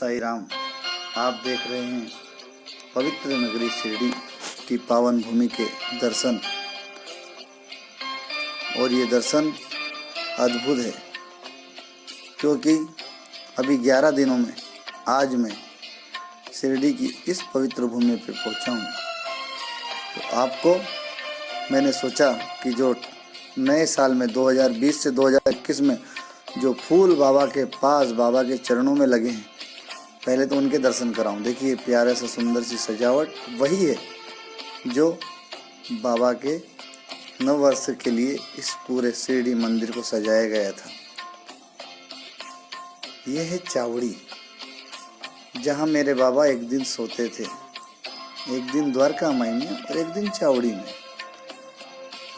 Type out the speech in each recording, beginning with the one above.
साई राम। आप देख रहे हैं पवित्र नगरी शिरडी की पावन भूमि के दर्शन, और ये दर्शन अद्भुत है क्योंकि अभी 11 दिनों में आज मैं शिरडी की इस पवित्र भूमि पर पहुंचा हूँ। तो आपको मैंने सोचा कि जो नए साल में 2020 से 2021 में जो फूल बाबा के पास बाबा के चरणों में लगे हैं, पहले तो उनके दर्शन कराऊं। देखिए प्यारे सा सुंदर सी सजावट वही है जो बाबा के नव वर्ष के लिए इस पूरे शिरडी मंदिर को सजाया गया था। यह है चावड़ी, जहाँ मेरे बाबा एक दिन सोते थे, एक दिन द्वारका माई में और एक दिन चावड़ी में।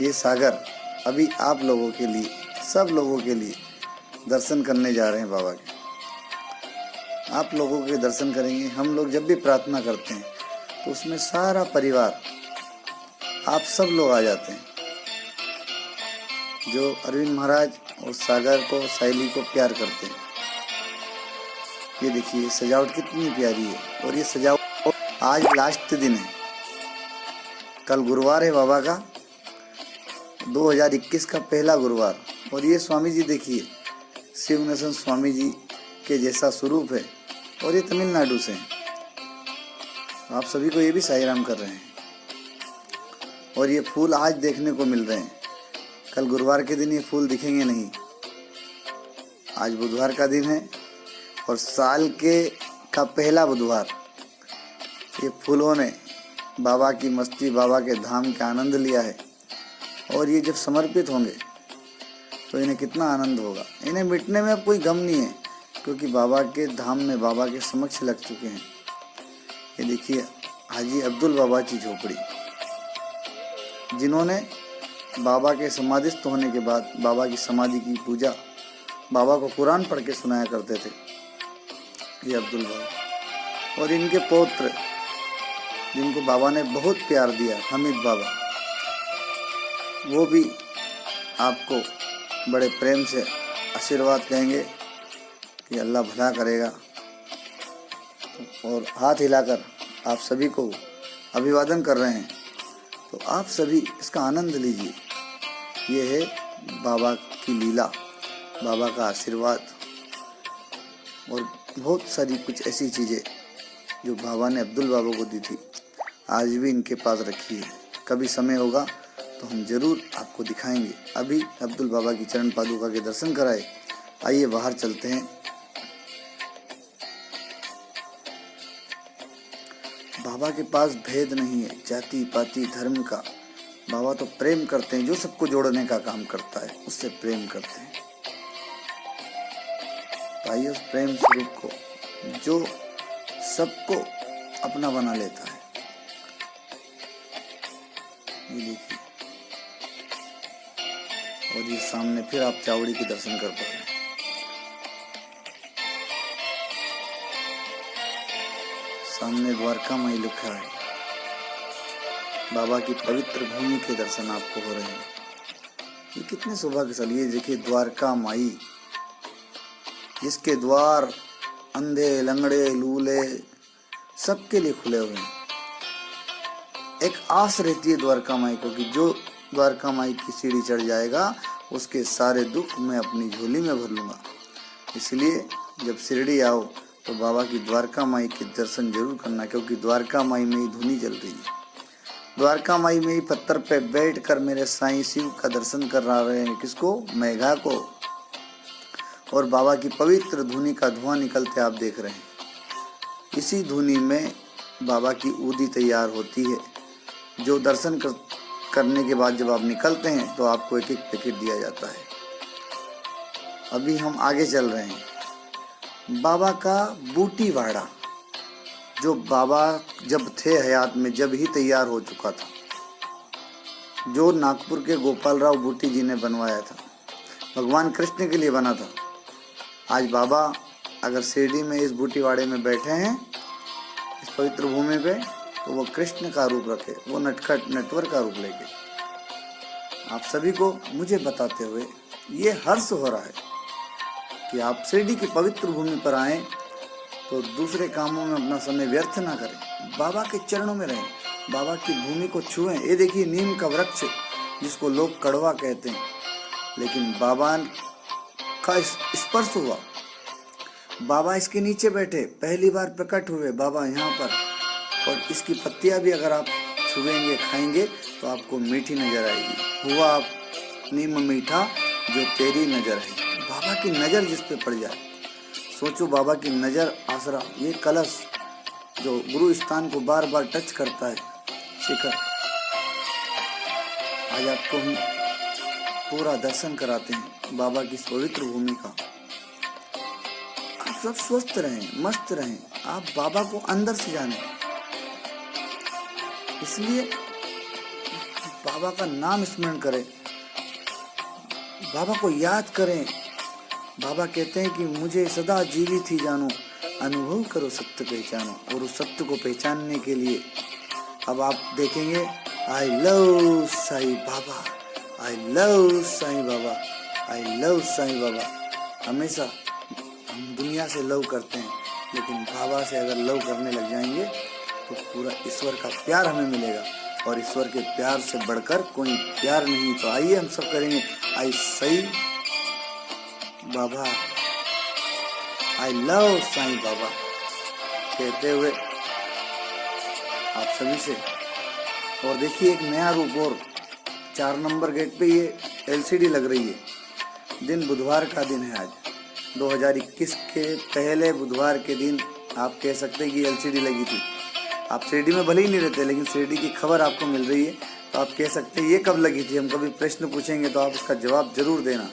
ये सागर अभी आप लोगों के लिए, सब लोगों के लिए दर्शन करने जा रहे हैं बाबा के। आप लोगों के दर्शन करेंगे। हम लोग जब भी प्रार्थना करते हैं तो उसमें सारा परिवार, आप सब लोग आ जाते हैं जो अरविंद महाराज और सागर को, साइली को प्यार करते हैं। ये देखिए सजावट कितनी प्यारी है। और ये सजावट आज लास्ट दिन है, कल गुरुवार है बाबा का, 2021 का पहला गुरुवार। और ये स्वामी जी देखिए, शिवनसन स्वामी जी के जैसा स्वरूप है, और ये तमिलनाडु से हैं। आप सभी को ये भी साई राम कर रहे हैं। और ये फूल आज देखने को मिल रहे हैं, कल गुरुवार के दिन ये फूल दिखेंगे नहीं। आज बुधवार का दिन है और साल का पहला बुधवार ये फूलों ने बाबा की मस्ती, बाबा के धाम का आनंद लिया है। और ये जब समर्पित होंगे तो इन्हें कितना आनंद होगा। इन्हें मिटने में अब कोई गम नहीं है क्योंकि बाबा के धाम में बाबा के समक्ष लग चुके हैं। ये देखिए हाजी अब्दुल बाबा की झोपड़ी, जिन्होंने बाबा के समाधिस्थ होने के बाद बाबा की समाधि की पूजा बाबा को कुरान पढ़ के सुनाया करते थे, ये अब्दुल बाबा। और इनके पौत्र जिनको बाबा ने बहुत प्यार दिया, हमीद बाबा, वो भी आपको बड़े प्रेम से आशीर्वाद कहेंगे कि अल्लाह भला करेगा। और हाथ हिलाकर आप सभी को अभिवादन कर रहे हैं। तो आप सभी इसका आनंद लीजिए। ये है बाबा की लीला, बाबा का आशीर्वाद, और बहुत सारी कुछ ऐसी चीज़ें जो बाबा ने अब्दुल बाबा को दी थी, आज भी इनके पास रखी है। कभी समय होगा तो हम जरूर आपको दिखाएंगे। अभी अब्दुल बाबा की चरण पादुका के दर्शन कराए। आइए बाहर चलते हैं। बाबा के पास भेद नहीं है, जाति पाति धर्म का। बाबा तो प्रेम करते हैं, जो सबको जोड़ने का काम करता है उससे प्रेम करते हैं। पाइए उस प्रेम स्वरूप को जो सबको अपना बना लेता है। ये देखिए, और ये सामने फिर आप चावड़ी के दर्शन कर पा रहे हैं। सामने द्वारका माई लिखा है। बाबा की पवित्र भूमि के दर्शन आपको हो रहे हैं। ये कितने सौभाग्यशाली। ये देखिए द्वारका माई, जिसके द्वार अंधे, लंगड़े, लूले सबके लिए खुले हुए हैं। एक आस रहती है द्वारका माई को कि जो द्वारका माई की सीढ़ी चढ़ जाएगा उसके सारे दुख मैं अपनी झोली में भर लूँगा। इसलिए जब शिरडी आओ तो बाबा की द्वारका माई के दर्शन जरूर करना, क्योंकि द्वारका माई में ही धुनी चल रही है। द्वारका माई में ही पत्थर पे बैठकर मेरे साईं शिव का दर्शन कर रहे हैं। किसको? मेघा को। और बाबा की पवित्र धुनी का धुआं निकलते आप देख रहे हैं। इसी धुनी में बाबा की ऊदी तैयार होती है, जो दर्शन करने के बाद जब आप निकलते हैं तो आपको एक एक पैकेट दिया जाता है। अभी हम आगे चल रहे हैं। बाबा का बूटी वाड़ा, जो बाबा जब थे हयात में जब ही तैयार हो चुका था, जो नागपुर के गोपाल राव बूटी जी ने बनवाया था, भगवान कृष्ण के लिए बना था। आज बाबा अगर शिरडी में इस बूटी वाड़े में बैठे हैं, इस पवित्र भूमि पे, तो वो कृष्ण का रूप रखे, वो नटखट नटवर का रूप लेके आप सभी को मुझे बताते हुए ये हर्ष हो रहा है कि आप शिरडी की पवित्र भूमि पर आएं तो दूसरे कामों में अपना समय व्यर्थ ना करें, बाबा के चरणों में रहें, बाबा की भूमि को छुएं। ये देखिए नीम का वृक्ष जिसको लोग कड़वा कहते हैं, लेकिन बाबा का स्पर्श हुआ, बाबा इसके नीचे बैठे, पहली बार प्रकट हुए बाबा यहाँ पर, और इसकी पत्तियाँ भी अगर आप छुएंगे खाएंगे तो आपको मीठी नजर आएगी। हुआ आप नीम मीठा जो तेरी नजर है। बाबा की नज़र जिस पे पड़ जाए, सोचो बाबा की नज़र आसरा, ये कलश जो गुरु स्थान को बार बार टच करता है, शिखर, आज आपको हम पूरा दर्शन कराते हैं बाबा की पवित्र भूमि का। आप सब स्वस्थ रहें, मस्त रहें, आप बाबा को अंदर से जानें, इसलिए बाबा का नाम स्मरण करें, बाबा को याद करें। बाबा कहते हैं कि मुझे सदा जीवित ही जानो, अनुभव करो सत्य पहचानो। और उस सत्य को पहचानने के लिए अब आप देखेंगे, I love Sai Baba, I love Sai Baba, I love Sai Baba. हमेशा हम दुनिया से लव करते हैं, लेकिन बाबा से अगर लव करने लग जाएंगे तो पूरा ईश्वर का प्यार हमें मिलेगा, और ईश्वर के प्यार से बढ़कर कोई प्यार नहीं। तो आइए हम सब करेंगे, आई साईं बाबा, आई लव साईं बाबा कहते हुए आप सभी से। और देखिए एक नया रूप, और 4 नंबर गेट पे ये LCD लग रही है। दिन बुधवार का दिन है आज, 2021 के पहले बुधवार के दिन आप कह सकते हैं कि LCD लगी थी। आप शिरडी में भले ही नहीं रहते, लेकिन शिरडी की खबर आपको मिल रही है, तो आप कह सकते हैं ये कब लगी थी। हम कभी प्रश्न पूछेंगे तो आप उसका जवाब जरूर देना।